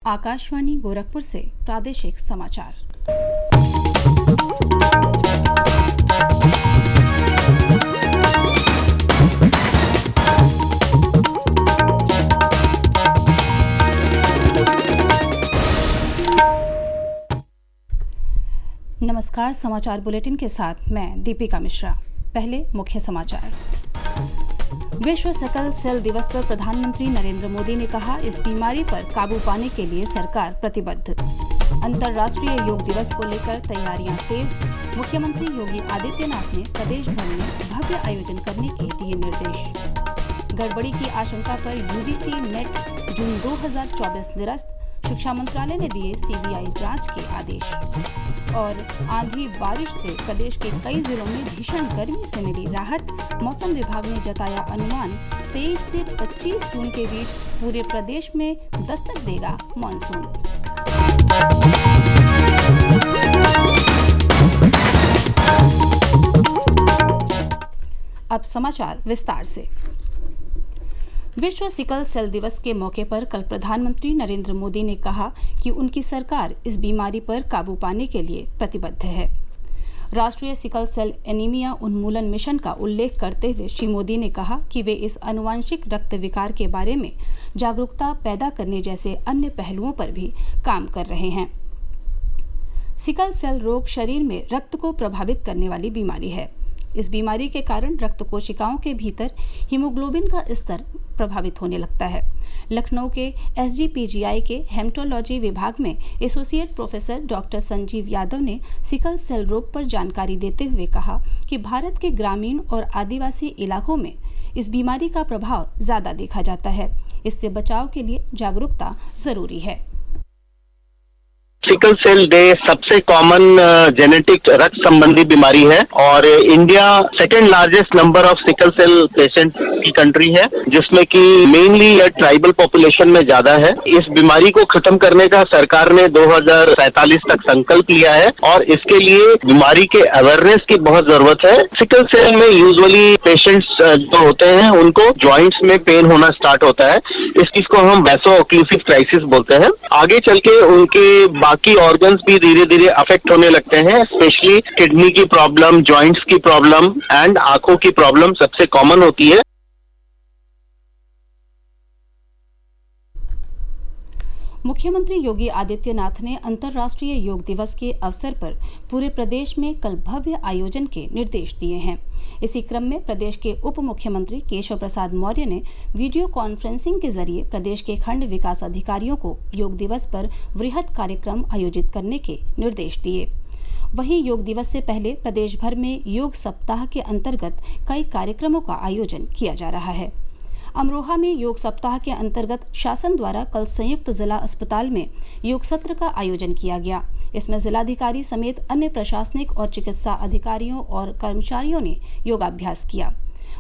आकाशवाणी गोरखपुर से प्रादेशिक समाचार। नमस्कार, समाचार बुलेटिन के साथ मैं दीपिका मिश्रा। पहले मुख्य समाचार। विश्व सिकल सेल दिवस पर प्रधानमंत्री नरेंद्र मोदी ने कहा, इस बीमारी पर काबू पाने के लिए सरकार प्रतिबद्ध। अंतर्राष्ट्रीय योग दिवस को लेकर तैयारियां तेज। मुख्यमंत्री योगी आदित्यनाथ ने प्रदेश भर में भव्य आयोजन करने के दिए निर्देश। गड़बड़ी की आशंका पर यूजीसी नेट जून 2024 निरस्त। शिक्षा मंत्रालय ने दिए सीबीआई जांच के आदेश। और आंधी बारिश से प्रदेश के कई जिलों में भीषण गर्मी से मिली राहत। मौसम विभाग ने जताया अनुमान, 23 से 25 जून के बीच पूरे प्रदेश में दस्तक देगा मानसून। अब समाचार विस्तार से। विश्व सिकल सेल दिवस के मौके पर कल प्रधानमंत्री नरेंद्र मोदी ने कहा कि उनकी सरकार इस बीमारी पर काबू पाने के लिए प्रतिबद्ध है। राष्ट्रीय सिकल सेल एनीमिया उन्मूलन मिशन का उल्लेख करते हुए श्री मोदी ने कहा कि वे इस आनुवांशिक रक्त विकार के बारे में जागरूकता पैदा करने जैसे अन्य पहलुओं पर भी काम कर रहे हैं। सिकल सेल रोग शरीर में रक्त को प्रभावित करने वाली बीमारी है। इस बीमारी के कारण रक्त कोशिकाओं के भीतर हीमोग्लोबिन का स्तर प्रभावित होने लगता है। लखनऊ के एसजीपीजीआई के हेमेटोलॉजी विभाग में associate professor doctor Sanjeev Yadav ने सिकल सेल रोग पर जानकारी देते हुए कहा कि भारत के ग्रामीण और आदिवासी इलाकों में इस बीमारी का प्रभाव ज्यादा देखा जाता है। इससे बचाव के लिए जागरूकता जरूरी है। सिकल सेल डे सबसे कॉमन जेनेटिक रक्त संबंधी बीमारी है और India second largest number of sickle cell patient की कंट्री है, जिसमें कि मेनली ट्राइबल पॉपुलेशन में ज्यादा है। इस बीमारी को खत्म करने का सरकार ने 2047 तक संकल्प लिया है और इसके लिए बीमारी के अवेयरनेस की बहुत जरूरत है। सिकल सेल में यूजुअली पेशेंट्स जो होते हैं उनको जॉइंट्स में पेन होना स्टार्ट होता है। इस चीज को हम वैसो ओक्लूसिव क्राइसिस बोलते हैं। आगे चल के उनके बाकी ऑर्गन्स भी धीरे धीरे अफेक्ट होने लगते हैं, स्पेशली किडनी की प्रॉब्लम, जॉइंट्स की प्रॉब्लम एंड आंखों की प्रॉब्लम सबसे कॉमन होती है। मुख्यमंत्री योगी आदित्यनाथ ने अंतर्राष्ट्रीय योग दिवस के अवसर पर पूरे प्रदेश में कल भव्य आयोजन के निर्देश दिए हैं। इसी क्रम में प्रदेश के उप मुख्यमंत्री केशव प्रसाद मौर्य ने वीडियो कॉन्फ्रेंसिंग के जरिए प्रदेश के खंड विकास अधिकारियों को योग दिवस पर वृहद कार्यक्रम आयोजित करने के निर्देश दिए। वहीं योग दिवस से पहले प्रदेश भर में योग सप्ताह के अंतर्गत कई कार्यक्रमों का आयोजन किया जा रहा है। अमरोहा में योग सप्ताह के अंतर्गत शासन द्वारा कल संयुक्त जिला अस्पताल में योग सत्र का आयोजन किया गया। इसमें जिलाधिकारी समेत अन्य प्रशासनिक और चिकित्सा अधिकारियों और कर्मचारियों ने योगाभ्यास किया।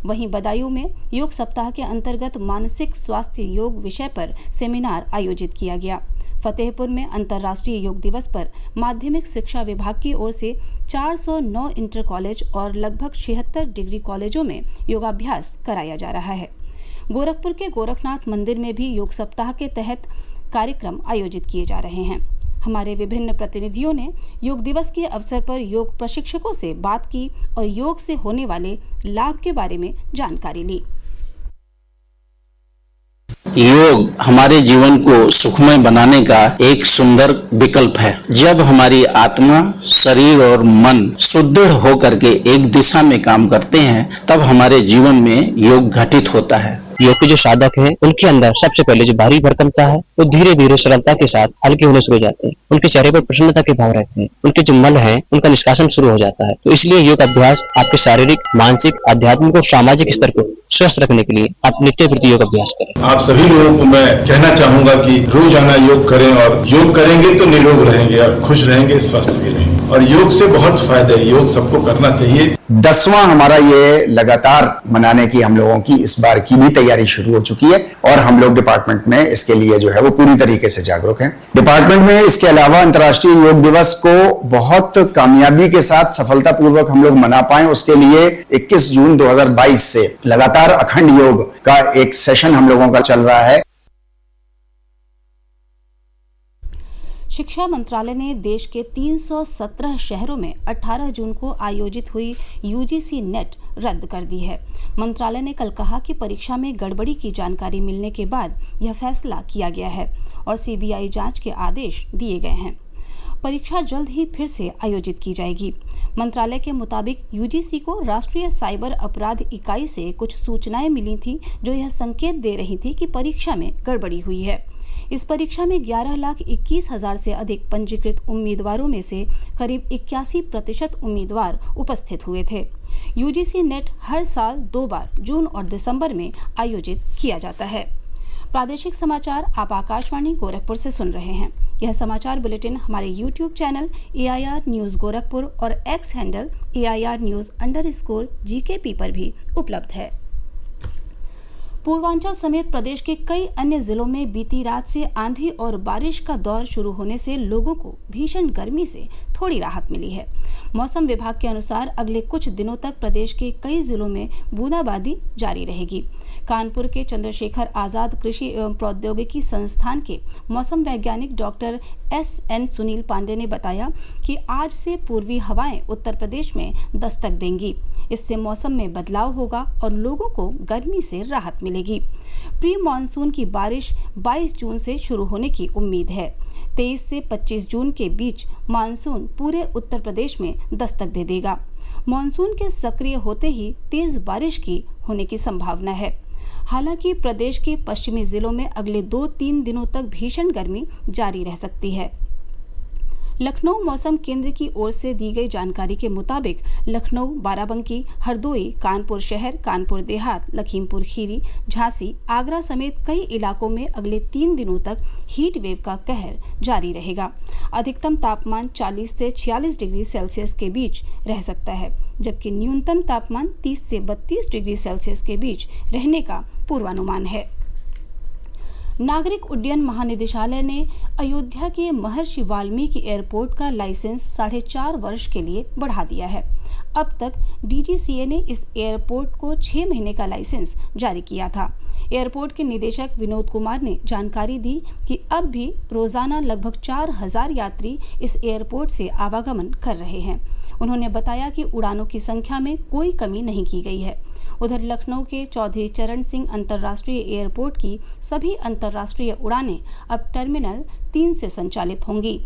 वहीं बदायूं में योग सप्ताह के अंतर्गत मानसिक स्वास्थ्य योग विषय पर सेमिनार आयोजित किया गया। फतेहपुर में अंतर्राष्ट्रीय योग दिवस पर माध्यमिक शिक्षा विभाग की ओर से 409 इंटर कॉलेज और लगभग 76 डिग्री कॉलेजों में योगाभ्यास कराया जा रहा है। गोरखपुर के गोरखनाथ मंदिर में भी योग सप्ताह के तहत कार्यक्रम आयोजित किए जा रहे हैं। हमारे विभिन्न प्रतिनिधियों ने योग दिवस के अवसर पर योग प्रशिक्षकों से बात की और योग से होने वाले लाभ के बारे में जानकारी ली। योग हमारे जीवन को सुखमय बनाने का एक सुंदर विकल्प है। जब हमारी आत्मा, शरीर और मन सुदृढ़ होकर के एक दिशा में काम करते हैं, तब हमारे जीवन में योग घटित होता है। योग के जो साधक हैं, उनके अंदर सबसे पहले जो भारी भरकमता है वो धीरे धीरे सरलता के साथ हल्के होने शुरू हो जाते हैं। उनके चेहरे पर प्रसन्नता के भाव रहते हैं। उनके जो मल है उनका निष्कासन शुरू हो जाता है। तो इसलिए योग अभ्यास आपके शारीरिक, मानसिक, आध्यात्मिक और सामाजिक स्तर को स्वस्थ रखने के लिए आप नित्य प्रति योग अभ्यास करें। आप सभी लोगों को मैं कहना चाहूंगा कि रोजाना योग करें और योग करेंगे तो निरोग रहेंगे और खुश रहेंगे, स्वस्थ भी रहेंगे। और योग से बहुत फायदे हैं, योग सबको करना चाहिए। 10वां हमारा ये लगातार मनाने की हम लोगों की इस बार की भी तैयारी शुरू हो चुकी है और हम लोग डिपार्टमेंट में इसके लिए जो है वो पूरी तरीके से जागरूक हैं। डिपार्टमेंट में इसके अलावा अंतर्राष्ट्रीय योग दिवस को बहुत कामयाबी के साथ सफलतापूर्वक हम लोग मना पाए, उसके लिए 21 जून 2022 से लगातार अखंड योग का एक सेशन हम लोगों का चल रहा है। शिक्षा मंत्रालय ने देश के 317 शहरों में 18 जून को आयोजित हुई यूजीसी नेट रद्द कर दी है। मंत्रालय ने कल कहा कि परीक्षा में गड़बड़ी की जानकारी मिलने के बाद यह फैसला किया गया है और सीबीआई जांच के आदेश दिए गए हैं। परीक्षा जल्द ही फिर से आयोजित की जाएगी। मंत्रालय के मुताबिक यूजीसी को राष्ट्रीय साइबर अपराध इकाई से कुछ सूचनाएं मिली थी जो यह संकेत दे रही थी कि परीक्षा में गड़बड़ी हुई है। इस परीक्षा में 11,21,000 से अधिक पंजीकृत उम्मीदवारों में से करीब 81% उम्मीदवार उपस्थित हुए थे। यूजीसी नेट हर साल 2 बार जून और दिसंबर में आयोजित किया जाता है। प्रादेशिक समाचार आप आकाशवाणी गोरखपुर से सुन रहे हैं। यह समाचार बुलेटिन हमारे YouTube channel AIR news Gorakhpur और X हैंडल AIR न्यूज़_GKP पर भी उपलब्ध है। पूर्वांचल समेत प्रदेश के कई अन्य जिलों में बीती रात से आंधी और बारिश का दौर शुरू होने से लोगों को भीषण गर्मी से थोड़ी राहत मिली है। मौसम विभाग के अनुसार अगले कुछ दिनों तक प्रदेश के कई जिलों में बूंदाबांदी जारी रहेगी। कानपुर के चंद्रशेखर आजाद कृषि एवं प्रौद्योगिकी संस्थान के मौसम वैज्ञानिक डॉक्टर SN सुनील पांडे ने बताया कि आज से पूर्वी हवाएं उत्तर प्रदेश में दस्तक देंगी। इससे मौसम में बदलाव होगा और लोगों को गर्मी से राहत मिलेगी। प्री मानसून की बारिश 22 जून से शुरू होने की उम्मीद है। 23 से 25 जून के बीच मानसून पूरे उत्तर प्रदेश में दस्तक दे देगा। मानसून के सक्रिय होते ही तेज बारिश की होने की संभावना है। हालांकि प्रदेश के पश्चिमी जिलों में अगले 2-3 दिनों तक भीषण गर्मी जारी रह सकती है। लखनऊ मौसम केंद्र की ओर से दी गई जानकारी के मुताबिक लखनऊ, बाराबंकी, हरदोई, कानपुर शहर, कानपुर देहात, लखीमपुर खीरी, झांसी, आगरा समेत कई इलाकों में अगले 3 दिनों तक हीट वेव का कहर जारी रहेगा। अधिकतम तापमान 40 से 46 डिग्री सेल्सियस के बीच रह सकता है, जबकि न्यूनतम तापमान 30 से 32 डिग्री सेल्सियस के बीच रहने का पूर्वानुमान है। नागरिक उड्डयन महानिदेशालय ने अयोध्या के महर्षि वाल्मीकि एयरपोर्ट का लाइसेंस 4.5 वर्ष के लिए बढ़ा दिया है। अब तक DGCA ने इस एयरपोर्ट को 6 महीने का लाइसेंस जारी किया था। एयरपोर्ट के निदेशक विनोद कुमार ने जानकारी दी कि अब भी रोजाना लगभग 4,000 यात्री इस एयरपोर्ट से आवागमन कर रहे हैं। उन्होंने बताया कि उड़ानों की संख्या में कोई कमी नहीं की गई है। उधर लखनऊ के चौधरी चरण सिंह अंतर्राष्ट्रीय एयरपोर्ट की सभी अंतर्राष्ट्रीय उड़ानें अब टर्मिनल 3 से संचालित होंगी।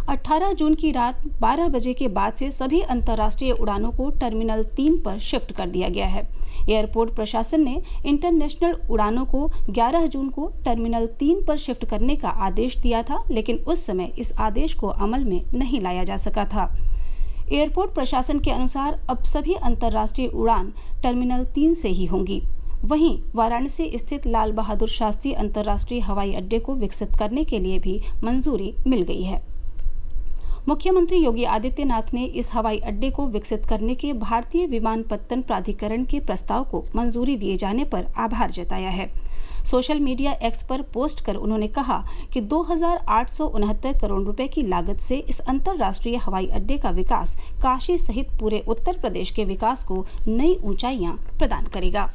18 जून की रात 12 बजे के बाद से सभी अंतर्राष्ट्रीय उड़ानों को टर्मिनल 3 पर शिफ्ट कर दिया गया है। एयरपोर्ट प्रशासन ने इंटरनेशनल उड़ानों को 11 जून को टर्मिनल 3 पर शिफ्ट करने का आदेश दिया था, लेकिन उस समय इस आदेश को अमल में नहीं लाया जा सका था। एयरपोर्ट प्रशासन के अनुसार अब सभी अंतर्राष्ट्रीय उड़ान टर्मिनल 3 से ही होंगी। वहीं वाराणसी स्थित लाल बहादुर शास्त्री अंतर्राष्ट्रीय हवाई अड्डे को विकसित करने के लिए भी मंजूरी मिल गई है। मुख्यमंत्री योगी आदित्यनाथ ने इस हवाई अड्डे को विकसित करने के भारतीय विमानपत्तन प्राधिकरण के प्रस्ताव को मंजूरी दिए जाने पर आभार जताया है। सोशल मीडिया X पर पोस्ट कर उन्होंने कहा कि 2,869 करोड़ रुपए की लागत से इस अंतर्राष्ट्रीय हवाई अड्डे का विकास काशी सहित पूरे उत्तर प्रदेश के विकास को नई ऊंचाइयां प्रदान करेगा।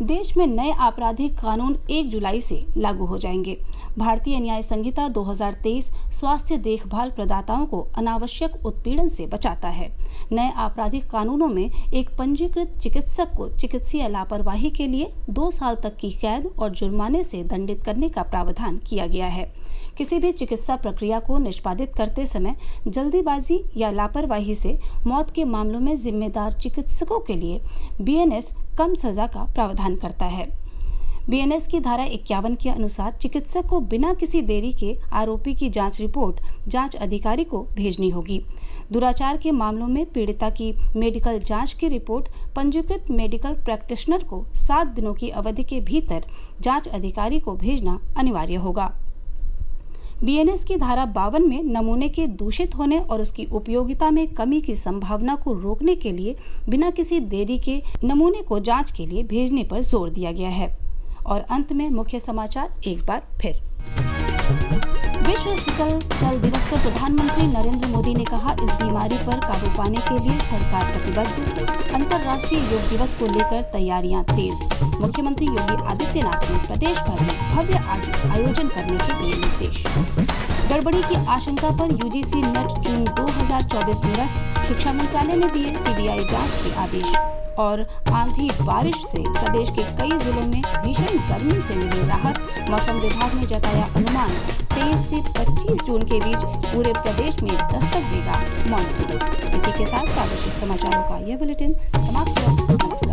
देश में नए आपराधिक कानून 1 जुलाई से लागू हो जाएंगे। भारतीय न्याय संहिता 2023 स्वास्थ्य देखभाल प्रदाताओं को अनावश्यक उत्पीड़न से बचाता है। नए आपराधिक कानूनों में एक पंजीकृत चिकित्सक को चिकित्सीय लापरवाही के लिए 2 साल तक की कैद और जुर्माने से दंडित करने का प्रावधान किया गया है। किसी भी चिकित्सा प्रक्रिया को निष्पादित करते समय जल्दीबाजी या लापरवाही से मौत के मामलों में जिम्मेदार चिकित्सकों के लिए BNS कम सजा का प्रावधान करता है। BNS की धारा 51 के अनुसार चिकित्सक को बिना किसी देरी के आरोपी की जांच रिपोर्ट जांच अधिकारी को भेजनी होगी। दुराचार के मामलों में पीड़िता की मेडिकल जांच की रिपोर्ट पंजीकृत मेडिकल प्रैक्टिशनर को 7 दिनों की अवधि के भीतर जांच अधिकारी को भेजना अनिवार्य होगा। BNS की धारा 52 में नमूने के दूषित होने और उसकी उपयोगिता में कमी की संभावना को रोकने के लिए बिना किसी देरी के नमूने को जांच के लिए भेजने पर जोर दिया गया है। और अंत में मुख्य समाचार एक बार फिर। विश्व सिकल सेल दिवस पर प्रधानमंत्री नरेंद्र मोदी ने कहा, इस बीमारी पर काबू पाने के लिए सरकार प्रतिबद्ध। अंतर्राष्ट्रीय योग दिवस को लेकर तैयारियां तेज। मुख्यमंत्री योगी आदित्यनाथ ने प्रदेश भर में भव्य आयोजन करने के दिए निर्देश। निर्देश। गड़बड़ी की आशंका पर यूजीसी नेट जून 2024 निरस्त, शिक्षा मंत्रालय ने दिए सीबीआई जांच के आदेश। और आंधी बारिश से प्रदेश के कई जिलों में भीषण गर्मी से मिली राहत, मौसम विभाग ने जताया अनुमान 23 से 25 जून के बीच पूरे प्रदेश में दस्तक देगा मॉनसून। इसी के साथ प्रादेशिक समाचारों का यह बुलेटिन समाप्त हुआ।